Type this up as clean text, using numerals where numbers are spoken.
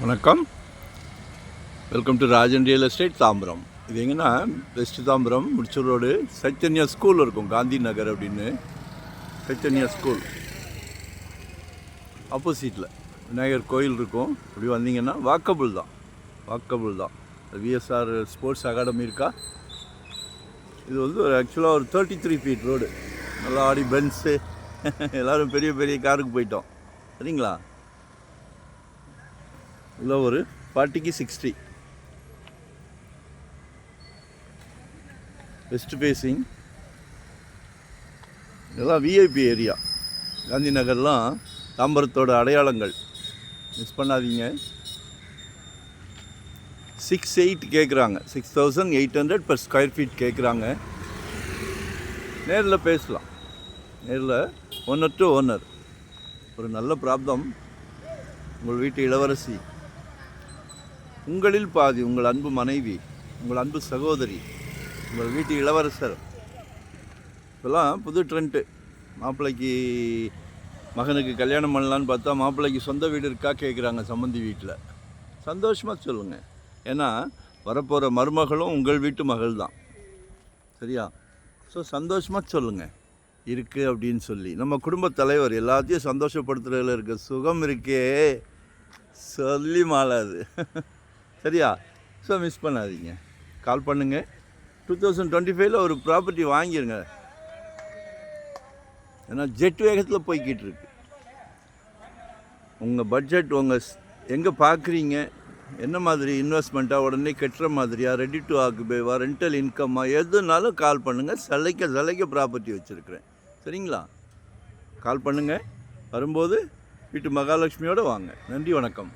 வணக்கம். Welcome to Rajan real estate Tambaram. இது எங்கன்னா west Tambaram Mudichur road Chaitanya school இருக்கும், காந்தி நகர் அப்படின்னு. சைத்தன்யா ஸ்கூல் ஆப்போசிட்டில் விநாயகர் கோயில் இருக்கும். இப்படி வந்தீங்கன்னா வாக்கபுள் தான். விஎஸ்ஆர் ஸ்போர்ட்ஸ் அகாடமி இருக்கா. இது வந்து ஆக்சுவலாக ஒரு 33 ஃபீட் ரோடு. நல்லா ஆடி பென்ஸு எல்லோரும் பெரிய பெரிய காருக்கு போயிட்டோம், சரிங்களா. இதில் ஒரு 40க்கு 60 வெஸ்ட் ஃபேஸிங். இதெல்லாம் விஐபி ஏரியா. காந்தி நகர்லாம் தாம்பரத்தோட அடையாளங்கள், மிஸ் பண்ணாதீங்க. 6,800 கேட்குறாங்க, 6,800 per ஸ்கொயர் ஃபீட் கேட்குறாங்க. நேரில் பேசலாம், நேரில் ஓனர் டு ஓனர். ஒரு நல்ல ப்ராப்ளம். உங்கள் வீட்டு இளவரசி, உங்களில் பாதி, உங்கள் அன்பு மனைவி, உங்கள் அன்பு சகோதரி, உங்கள் வீட்டு இளவரசர். இப்போல்லாம் புது ட்ரெண்ட்டு. மாப்பிள்ளைக்கு மகனுக்கு கல்யாணம் பண்ணலான்னு பார்த்தா மாப்பிள்ளைக்கு சொந்த வீடு இருக்கா கேட்குறாங்க சம்மந்தி வீட்டில். சந்தோஷமாக சொல்லுங்கள். ஏன்னா வரப்போகிற மருமகளும் உங்கள் வீட்டு மகள் தான், சரியா. ஸோ சந்தோஷமாக சொல்லுங்கள் இருக்குது அப்படின்னு சொல்லி. நம்ம குடும்பத் தலைவர் எல்லாத்தையும் சந்தோஷப்படுத்துறதுல இருக்க சுகம் இருக்கே, சொல்லி மாளாது, சரியா. ஸோ மிஸ் பண்ணாதீங்க, கால் பண்ணுங்கள். 2025 ஒரு ப்ராப்பர்ட்டி வாங்கிடுங்க. ஏன்னா ஜெட் வேகத்தில் போய்கிட்டு இருக்கு. உங்கள் பட்ஜெட், உங்கள் எங்கே பார்க்குறீங்க, என்ன மாதிரி இன்வெஸ்ட்மெண்ட்டாக, உடனே கட்டுற மாதிரியா, ரெடி டு ஆக்குபேவா, ரெண்டல் இன்கம்மா, எதுனாலும் கால் பண்ணுங்கள். சலைக்க ப்ராப்பர்ட்டி வச்சுருக்கிறேன், சரிங்களா. கால் பண்ணுங்கள். வரும்போது வீட்டு மகாலட்சுமியோடு வாங்க. நன்றி, வணக்கம்.